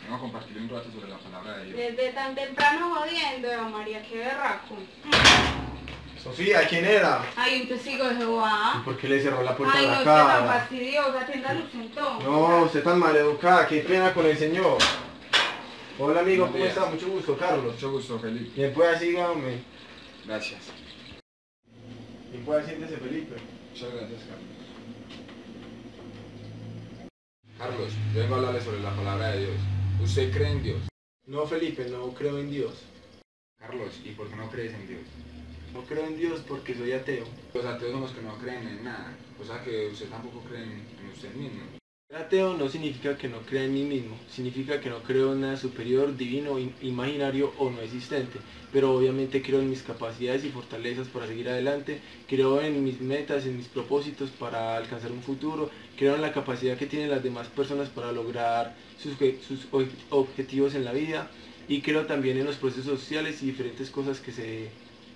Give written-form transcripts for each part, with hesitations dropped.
Vamos a compartir un rato sobre la palabra de Dios. Desde tan temprano jodiendo, Eva María, qué berraco. Sofía, ¿quién era? Ay, un testigo de Jehová. ¿Y por qué le cerró la puerta Ay, a no la esté tan cara? fastidiosa, atiéndalo entonces. No, usted tan maleducada, qué pena con el señor. Hola amigo, Buenos ¿cómo días. está? Mucho gusto, Carlos. Mucho gusto, Felipe. Bien, pues sígame. Gracias. Bien, pues siéntese, Felipe. Muchas gracias, Carlos. Carlos, yo vengo a hablarle sobre la palabra de Dios. ¿Usted cree en Dios? No, Felipe, no creo en Dios. Carlos, ¿y por qué no crees en Dios? No creo en Dios porque soy ateo. Los ateos son los que no creen en nada. O sea que usted tampoco cree en usted mismo. Ser ateo no significa que no crea en mí mismo, significa que no creo en nada superior, divino, imaginario o no existente, pero obviamente creo en mis capacidades y fortalezas para seguir adelante, creo en mis metas, en mis propósitos para alcanzar un futuro, creo en la capacidad que tienen las demás personas para lograr sus objetivos en la vida y creo también en los procesos sociales y diferentes cosas que se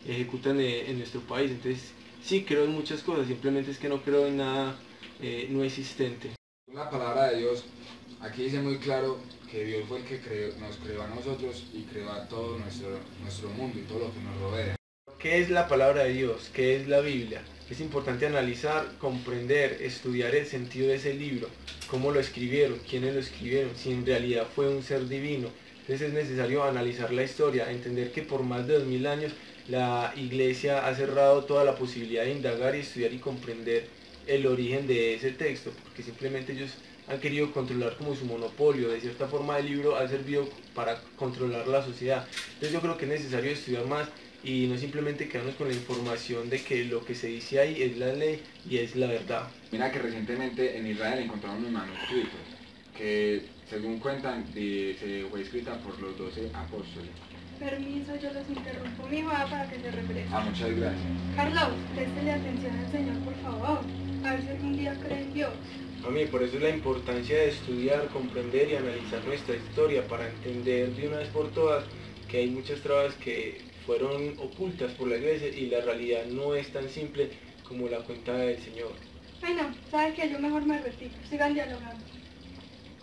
ejecutan en nuestro país. Entonces sí creo en muchas cosas, simplemente es que no creo en nada no existente. La palabra de Dios, aquí dice muy claro que Dios fue el que nos creó a nosotros y creó a todo nuestro mundo y todo lo que nos rodea. ¿Qué es la palabra de Dios? ¿Qué es la Biblia? Es importante analizar, comprender, estudiar el sentido de ese libro, cómo lo escribieron, quiénes lo escribieron, si en realidad fue un ser divino. Entonces es necesario analizar la historia, entender que por más de 2000 años la Iglesia ha cerrado toda la posibilidad de indagar y estudiar y comprender el origen de ese texto, porque simplemente ellos han querido controlar como su monopolio. De cierta forma el libro ha servido para controlar la sociedad. Entonces yo creo que es necesario estudiar más y no simplemente quedarnos con la información de que lo que se dice ahí es la ley y es la verdad. Mira que recientemente en Israel encontraron unos manuscritos que, según cuentan, se fue escrita por los 12 apóstoles. Permiso, yo los interrumpo, mi hija, para que se refresque. Muchas gracias. Carlos, préstele atención al Señor, por favor. A ver si algún día cree en Dios. A mí, por eso es la importancia de estudiar, comprender y analizar nuestra historia para entender de una vez por todas que hay muchas trabas que fueron ocultas por la Iglesia y la realidad no es tan simple como la cuenta del Señor. Ay no, ¿sabe qué? Yo mejor me retiro. Sigan dialogando.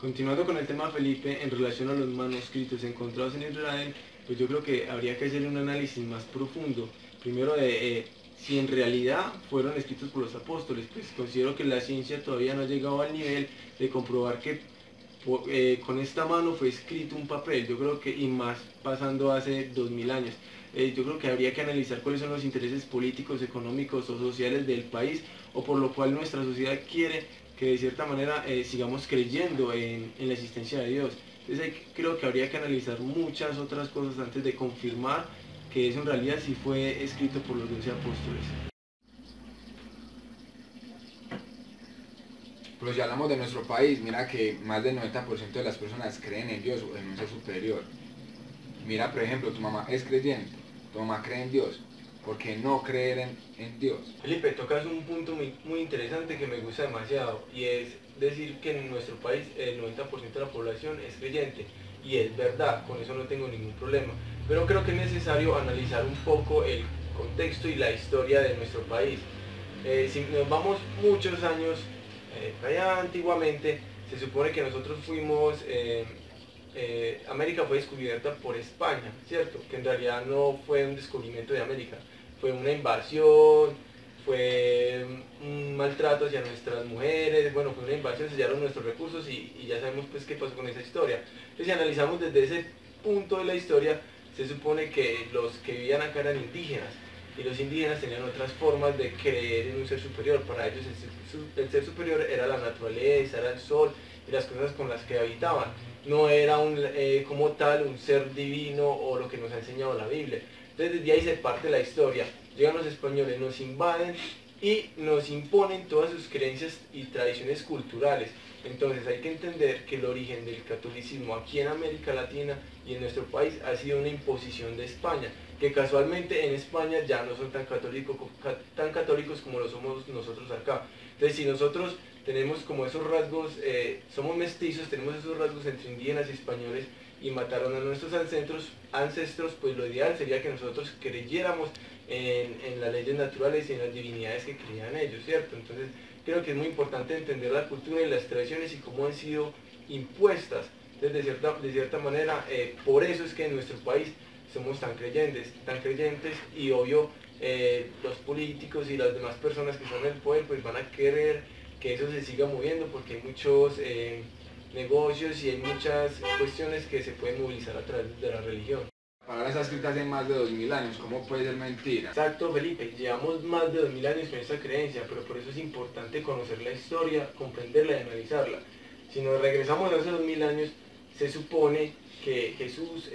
Continuando con el tema, Felipe, en relación a los manuscritos encontrados en Israel, pues yo creo que habría que hacer un análisis más profundo. Primero de si en realidad fueron escritos por los apóstoles, pues considero que la ciencia todavía no ha llegado al nivel de comprobar que con esta mano fue escrito un papel. Yo creo que, y más pasando hace 2000 años, yo creo que habría que analizar cuáles son los intereses políticos, económicos o sociales del país, o por lo cual nuestra sociedad quiere que de cierta manera sigamos creyendo en la existencia de Dios. Entonces creo que habría que analizar muchas otras cosas antes de confirmar que eso en realidad sí fue escrito por los 12 apóstoles. Pero si hablamos de nuestro país, mira que más del 90% de las personas creen en Dios o en un ser superior. Mira, por ejemplo, tu mamá es creyente, tu mamá cree en Dios. ¿Por qué no creer en Dios? Felipe, tocas un punto muy interesante que me gusta demasiado, y es decir que en nuestro país el 90% de la población es creyente, y es verdad, con eso no tengo ningún problema, pero creo que es necesario analizar un poco el contexto y la historia de nuestro país. Si nos vamos muchos años allá antiguamente, se supone que nosotros fuimos, América fue descubierta por España, ¿cierto? Que en realidad no fue un descubrimiento de América, fue una invasión, fue un maltrato hacia nuestras mujeres, bueno, fue una invasión, sellaron nuestros recursos y ya sabemos pues qué pasó con esa historia. Entonces si analizamos desde ese punto de la historia, se supone que los que vivían acá eran indígenas, y los indígenas tenían otras formas de creer en un ser superior. Para ellos el ser superior era la naturaleza, era el sol y las cosas con las que habitaban. No era como tal un ser divino o lo que nos ha enseñado la Biblia. Entonces desde ahí se parte la historia. Llegan los españoles, nos invaden y nos imponen todas sus creencias y tradiciones culturales. Entonces hay que entender que el origen del catolicismo aquí en América Latina y en nuestro país ha sido una imposición de España, que casualmente en España ya no son tan católicos como lo somos nosotros acá. Entonces si nosotros tenemos como esos rasgos, somos mestizos, tenemos esos rasgos entre indígenas y españoles y mataron a nuestros ancestros, pues lo ideal sería que nosotros creyéramos en las leyes naturales y en las divinidades que creían ellos, ¿cierto? Entonces creo que es muy importante entender la cultura y las tradiciones y cómo han sido impuestas Entonces, de cierta manera, por eso es que en nuestro país somos tan creyentes, y obvio, los políticos y las demás personas que están en el poder pues van a querer que eso se siga moviendo porque hay muchos negocios y hay muchas cuestiones que se pueden movilizar a través de la religión. La palabra está escrita hace más de 2000 años, ¿cómo puede ser mentira? Exacto, Felipe, llevamos más de 2000 años con esta creencia, pero por eso es importante conocer la historia, comprenderla y analizarla. Si nos regresamos a hace 2000 años, se supone que Jesús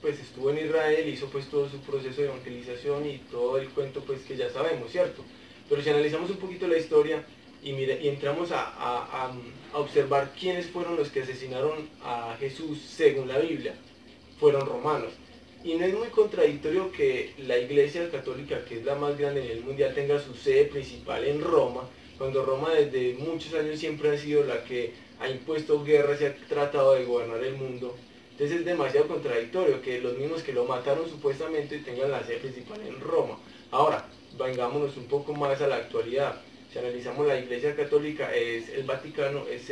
pues estuvo en Israel, hizo pues todo su proceso de evangelización y todo el cuento pues que ya sabemos, ¿cierto? Pero si analizamos un poquito la historia y entramos a observar quiénes fueron los que asesinaron a Jesús según la Biblia, fueron romanos. Y no es muy contradictorio que la Iglesia Católica, que es la más grande a nivel mundial, tenga su sede principal en Roma, cuando Roma desde muchos años siempre ha sido la que ha impuesto guerras y ha tratado de gobernar el mundo. Entonces es demasiado contradictorio que los mismos que lo mataron supuestamente tengan la sede principal en Roma. Ahora, vengámonos un poco más a la actualidad. Si analizamos la Iglesia Católica, el Vaticano es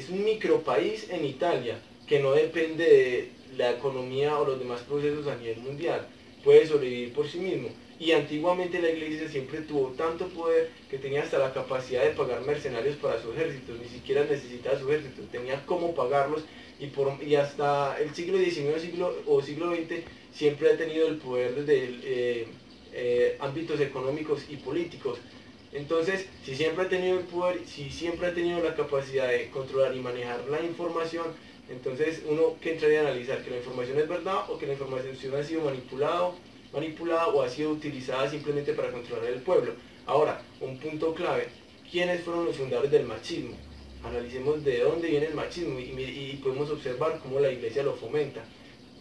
un micropaís en Italia, que no depende de la economía o los demás procesos a nivel mundial, puede sobrevivir por sí mismo. Y antiguamente la iglesia siempre tuvo tanto poder que tenía hasta la capacidad de pagar mercenarios para su ejército, ni siquiera necesitaba su ejército, tenía cómo pagarlos y hasta el siglo XIX o siglo XX siempre ha tenido el poder desde ámbitos económicos y políticos. Entonces, si siempre ha tenido el poder, si siempre ha tenido la capacidad de controlar y manejar la información, entonces uno que entraría a analizar que la información es verdad o que la información ha sido manipulada o ha sido utilizada simplemente para controlar el pueblo. Ahora, un punto clave, ¿quiénes fueron los fundadores del machismo? Analicemos de dónde viene el machismo y podemos observar cómo la iglesia lo fomenta.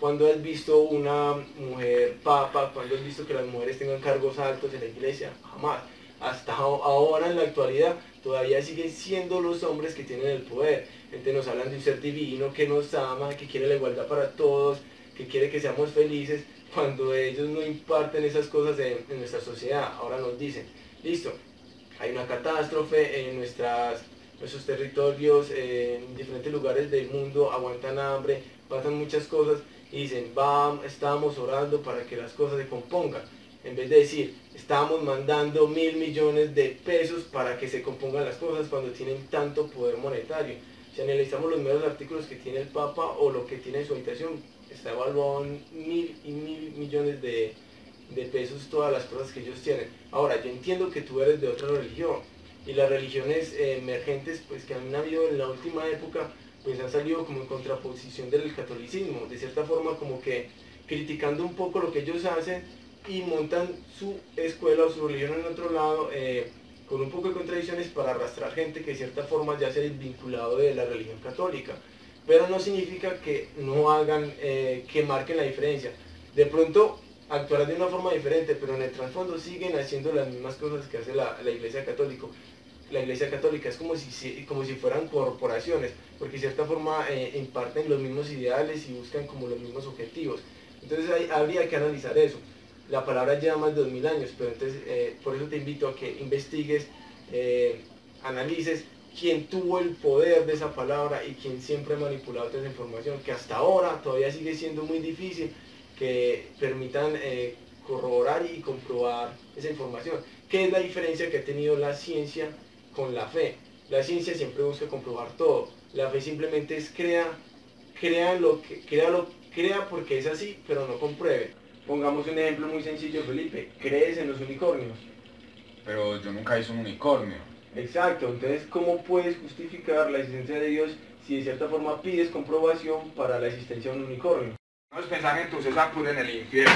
¿Cuándo has visto una mujer papa? ¿Cuándo has visto que las mujeres tengan cargos altos en la iglesia? Jamás. Hasta ahora en la actualidad todavía siguen siendo los hombres que tienen el poder. Gente nos hablan de un ser divino que nos ama, que quiere la igualdad para todos, que quiere que seamos felices, cuando ellos no imparten esas cosas en nuestra sociedad. Ahora nos dicen, listo, hay una catástrofe en nuestros territorios, en diferentes lugares del mundo, aguantan hambre, pasan muchas cosas, y dicen, estamos orando para que las cosas se compongan. En vez de decir, estamos mandando 1.000 millones de pesos para que se compongan las cosas cuando tienen tanto poder monetario. Si analizamos los medios artículos que tiene el Papa o lo que tiene en su habitación, está evaluado en 1.000 millones de pesos todas las cosas que ellos tienen. Ahora, yo entiendo que tú eres de otra religión y las religiones emergentes pues que han habido en la última época pues han salido como en contraposición del catolicismo, de cierta forma como que criticando un poco lo que ellos hacen y montan su escuela o su religión en otro lado con un poco de contradicciones para arrastrar gente que de cierta forma ya se ha desvinculado de la religión católica. Pero no significa que no hagan, que marquen la diferencia. De pronto actuarán de una forma diferente, pero en el trasfondo siguen haciendo las mismas cosas que hace la Iglesia Católica. La Iglesia Católica es como si fueran corporaciones, porque de cierta forma imparten los mismos ideales y buscan como los mismos objetivos. Entonces habría que analizar eso. La palabra lleva más de 2000 años, pero entonces por eso te invito a que investigues, analices quién tuvo el poder de esa palabra y quién siempre ha manipulado toda esa información, que hasta ahora todavía sigue siendo muy difícil que permitan corroborar y comprobar esa información. ¿Qué es la diferencia que ha tenido la ciencia con la fe? La ciencia siempre busca comprobar todo, la fe simplemente es crea porque es así, pero no compruebe. Pongamos un ejemplo muy sencillo, Felipe, ¿crees en los unicornios? Pero yo nunca hice un unicornio. Exacto, entonces ¿cómo puedes justificar la existencia de Dios si de cierta forma pides comprobación para la existencia de un unicornio? No es pensar en tu César puro en el infierno.